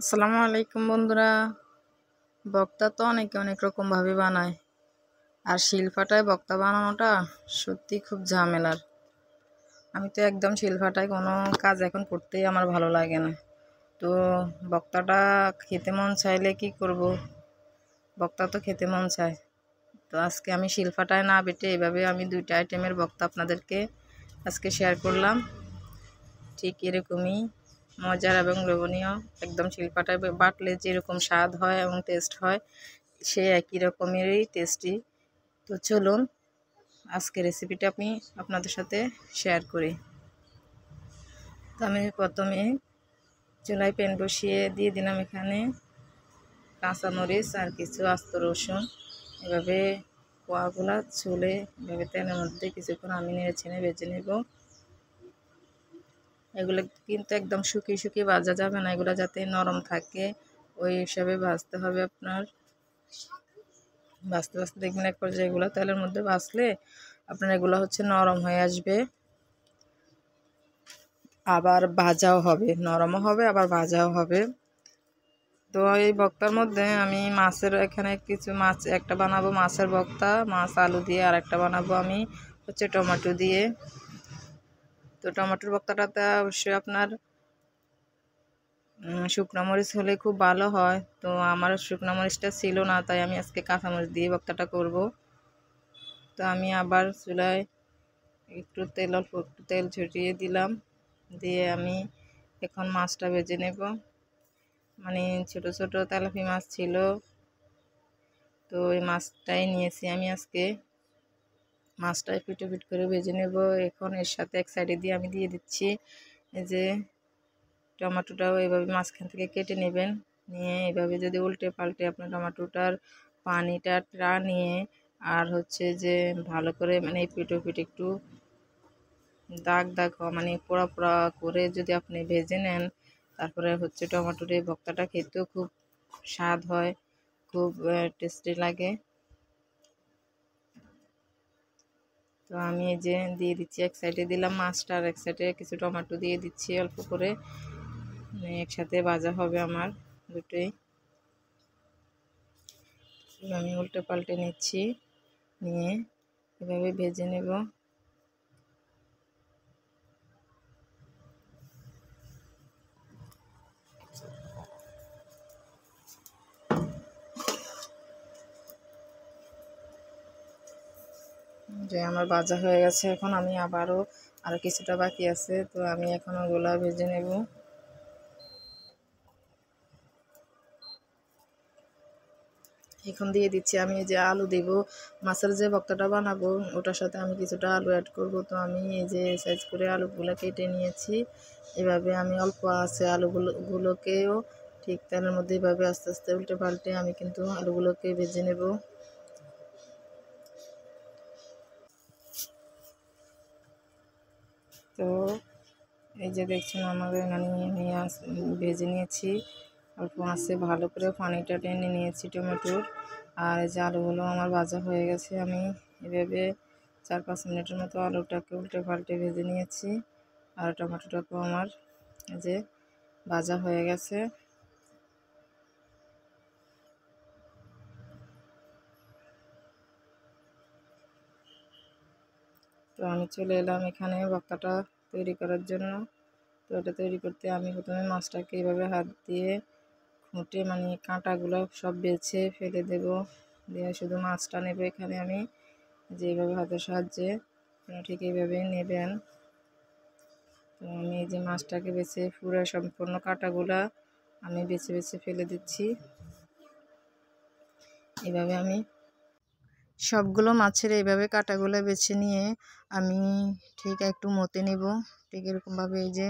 আসসালামু আলাইকুম বন্ধুরা। বক্তা তো অনেকে অনেক রকমভাবে বানায়, আর শিলপাটায় বক্তা বানানোটা সত্যি খুব ঝামেলার। আমি তো একদম শিলপাটায় কোনো কাজ এখন করতেই আমার ভালো লাগে না। তো বক্তাটা খেতে মন চাইলে কি করব, বক্তা তো খেতে মন চায়। তো আজকে আমি শিলপাটায় না বেটে এভাবে আমি দুইটা আইটেমের বক্তা আপনাদেরকে আজকে শেয়ার করলাম। ঠিক এরকমই মজার এবং লোভনীয়, একদম শিলপাটায় বাটলে যেরকম স্বাদ হয় এবং টেস্ট হয় সে একই রকমেরই টেস্টি। তো চলুন আজকে রেসিপিটা আমি আপনাদের সাথে শেয়ার করি। তো আমি প্রথমে চুলায় প্যান বসিয়ে দিয়ে দিলাম এখানে কাঁচামরিচ আর কিছু আস্ত রসুন। এভাবে কোয়াগুলা চুলে এভাবে তেলের মধ্যে কিছুক্ষণ আমি নেড়ে ছেড়ে ভেজে নেব। এগুলো কিন্তু একদম শুকিয়ে শুকিয়ে ভাজা যাবে না, এগুলো যাতে নরম থাকে ওই হিসাবে ভাজতে হবে আপনার। ভাজতে ভাজতে দেখবেন এক পর্যায়ে এগুলো তেলের মধ্যে ভাজলে আপনার এগুলো নরম হয়ে আসবে, আবার ভাজাও হবে, নরমও হবে আবার ভাজাও হবে। তো এই বক্তার মধ্যে আমি মাছের এখানে কিছু মাছ একটা বানাবো মাছের বক্তা, মাছ আলু দিয়ে, আর একটা বানাবো আমি টমেটো দিয়ে। তো টমেটোর বক্তাটাতে অবশ্যই আপনার শুকনো মরিচ হলে খুব ভালো হয়। তো আমার শুকনো মরিচটা ছিল না, তাই আমি আজকে কাঁচামরিচ দিয়ে বক্তাটা করব। তো আমি আবার চুলায় একটু অল্প একটু তেল ছড়িয়ে দিলাম, দিয়ে আমি এখন মাছটা ভেজে নেব। মানে ছোট ছোট তেলাপি মাছ ছিল, তো ওই মাছটাই নিয়েছি আমি আজকে। মাছটা পিটে পিট করে ভেজে নেব। এখন এর সাথে এক সাইডে দিয়ে আমি দিয়ে দিচ্ছি এই যে টমেটোটাও এভাবে মাঝখান থেকে কেটে নেবেন। নিয়ে এভাবে যদি উল্টে পাল্টে আপনার টমেটোটার পানিটা নিয়ে আর যে ভালো করে মানে পিটো পিট একটু দাগ দাগ মানে পোড়া পোড়া করে যদি আপনি ভেজে নেন, তারপরে টমেটোর এই ভর্তাটা খেতেও খুব স্বাদ হয়, খুব টেস্টি লাগে। তো আমি এই যে দিয়ে দিচ্ছি, এক সাইডে দিলাম মাছটা আর এক সাইডে কিছু টমেটো দিয়ে দিচ্ছি অল্প করে, একসাথে ভাজা হবে আমার দুটোই। আমি উল্টে পাল্টে নিচ্ছি, নিয়ে এভাবে ভেজে নেব। যে আমার ভাজা হয়ে গেছে, এখন আমি আরও কিছুটা বাকি আছে, তো আমি এখন ওগুলা ভেজে নেব। এখন দিয়ে দিচ্ছি আমি যে আলু দেব, মাছের যে ভর্তাটা বানাবো ওটার সাথে আমি কিছুটা আলু অ্যাড করব। তো আমি এই যে সাইজ করে আলুগুলো কেটে নিয়েছি। এভাবে আমি অল্প আছে আলুগুলোকেও ঠিক তেলের মধ্যে এভাবে আস্তে আস্তে উল্টে পাল্টে আমি কিন্তু আলুগুলোকে ভেজে নেব। তো এই যে দেখছেন আমার ভেজে নিয়েছি, অল্প আছে ভালো করে পানিটা টেনে নিয়েছি টমেটোর। আর এই যে আলুগুলো আমার ভাজা হয়ে গেছে, আমি এভাবে 4-5 মিনিটের মতো আলুটাকে উল্টে পাল্টে ভেজে নিয়েছি। আর টমেটোটাকেও আমার এই যে ভাজা হয়ে গেছে। তো আমি চলে এলাম এখানে ভর্তাটা তৈরি করার জন্য। তো এটা তৈরি করতে আমি প্রথমে মাছটাকে এভাবে হাত দিয়ে খুঁটে মানে কাঁটাগুলো সব বেছে ফেলে দেব, দিয়ে শুধু মাছটা নেব এখানে আমি। যেভাবে হাতের সাহায্যে ঠিক এইভাবে নেবেন। তো আমি এই যে মাছটাকে বেছে পুরো সম্পূর্ণ কাঁটাগুলা আমি বেছে বেছে ফেলে দিচ্ছি। এভাবে আমি সবগুলো মাছের এইভাবে কাঁটাগুলো বেছে নিয়ে আমি ঠিক একটু মতে নেব। ঠিক এরকমভাবে এই যে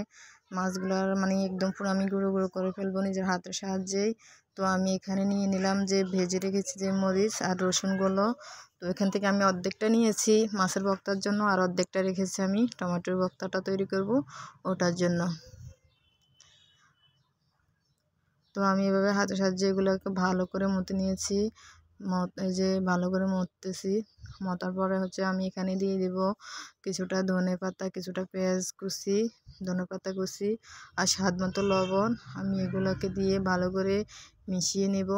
মাছগুলার মানে একদম পুরো আমি গুঁড়ো গুঁড়ো করে ফেলবো নিজের হাতের সাহায্যেই। তো আমি এখানে নিয়ে নিলাম যে ভেজে রেখেছি যে মরিচ আর রসুনগুলো। তো এখান থেকে আমি অর্ধেকটা নিয়েছি মাছের ভর্তার জন্য, আর অর্ধেকটা রেখেছি আমি টমেটোর ভর্তাটা তৈরি করব ওটার জন্য। তো আমি এভাবে হাতের সাহায্যে এগুলোকে ভালো করে মতে নিয়েছি। এই যে ভালো করে মথতেছি। মতার পরে হচ্ছে আমি এখানে দিয়ে দিব কিছুটা ধনেপাতা, কিছুটা পেঁয়াজ কুচি, ধনেপাতা কুচি আর স্বাদ মতো লবণ। আমি এগুলোকে দিয়ে ভালো করে মিশিয়ে নেব।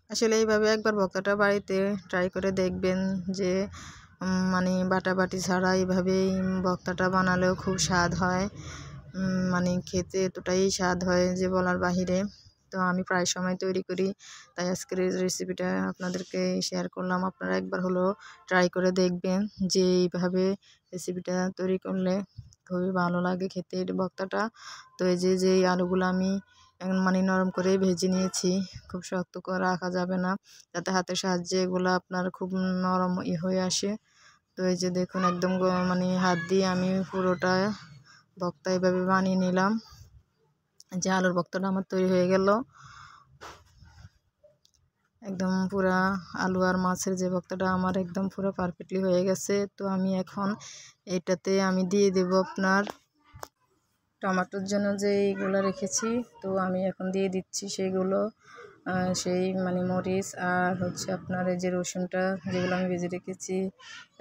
আসলে এইভাবে একবার ভর্তাটা বাড়িতে ট্রাই করে দেখবেন যে মানে বাটাবাটি ছাড়া এইভাবেই ভর্তাটা বানালেও খুব স্বাদ হয়। মানে খেতে এতটাই স্বাদ হয় যে বলার বাহিরে। তো আমি প্রায় সময় তৈরি করি, তাই আজকের এই রেসিপিটা আপনাদেরকে শেয়ার করলাম। আপনারা একবার হলো ট্রাই করে দেখবেন যে এইভাবে রেসিপিটা তৈরি করলে খুবই ভালো লাগে খেতে এই ভর্তাটা। তো এই যে আলুগুলো আমি মানে নরম করে ভেজে নিয়েছি, খুব শক্ত করে রাখা যাবে না, যাতে হাতের সাহায্যে এগুলো আপনার খুব নরম হয়ে আসে। তো এই যে দেখুন একদম মানে হাত দিয়ে আমি পুরোটা ভর্তা এভাবে বানিয়ে নিলাম। যে আলুর ভর্তাটা আমার তৈরি হয়ে গেল, একদম পুরা আলু আর মাছের যে ভর্তাটা আমার একদম পুরো পারফেক্টলি হয়ে গেছে। তো আমি এখন এটাতে আমি দিয়ে দেব আপনার টমেটোর জন্য যে এইগুলো রেখেছি, তো আমি এখন দিয়ে দিচ্ছি সেগুলো। সেই মানে মরিচ আর হচ্ছে আপনার এই যে রসুনটা যেগুলো আমি ভেজে রেখেছি।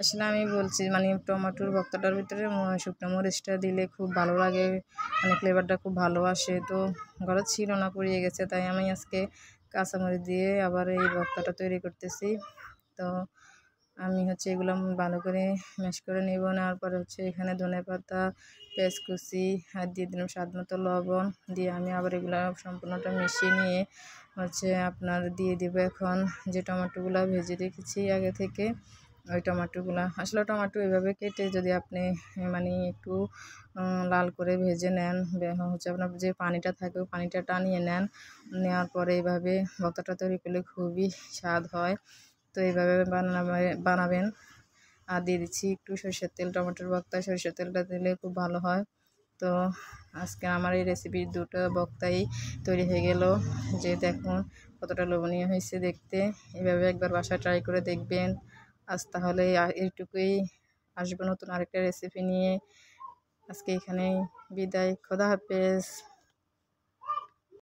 আসলে আমি বলছি মানে টমেটোর ভর্তাটার ভিতরে শুকনো মরিচটা দিলে খুব ভালো লাগে, মানে ফ্লেভারটা খুব ভালো আসে। তো ঘরে ছিল না, পুড়িয়ে গেছে, তাই আমি আজকে কাঁচামরিচ দিয়ে আবার এই ভর্তাটা তৈরি করতেছি। তো আমি হচ্ছে এগুলো ভালো করে ম্যাশ করে নেব। নেওয়ার পরে হচ্ছে এখানে ধনেপাতা, পেঁয়াজ কুচি আর দিয়ে দিলাম স্বাদ মতো লবণ। দিয়ে আমি আবার এগুলো সম্পূর্ণটা মিশিয়ে নিয়ে হচ্ছে আপনার দিয়ে দেব এখন যে টমেটোগুলো ভেজে রেখেছি আগে থেকে, ওই টমেটোগুলো। আসলে টমেটো এভাবে কেটে যদি আপনি মানে একটু লাল করে ভেজে নেন, হচ্ছে আপনার যে পানিটা থাকে ওই পানিটা টানিয়ে নেন, নেওয়ার পরে এইভাবে ভর্তাটা তৈরি করলে খুবই স্বাদ হয়। তো এইভাবে বানাবেন। আর দিয়ে দিচ্ছি একটু সরষের তেল, টমেটোর ভর্তায় সরষের তেলটা দিলে খুব ভালো হয়। তো আজকে আমার এই রেসিপির দুটো ভর্তাই তৈরি হয়ে গেল। যে দেখুন কতটা লোভনীয় হয়েছে দেখতে। এভাবে একবার বাসায় ট্রাই করে দেখবেন। আজ তাহলে এইটুকুই, আসবো নতুন আরেকটা রেসিপি নিয়ে। আজকে এখানেই বিদায়, খোদা হাফেজ।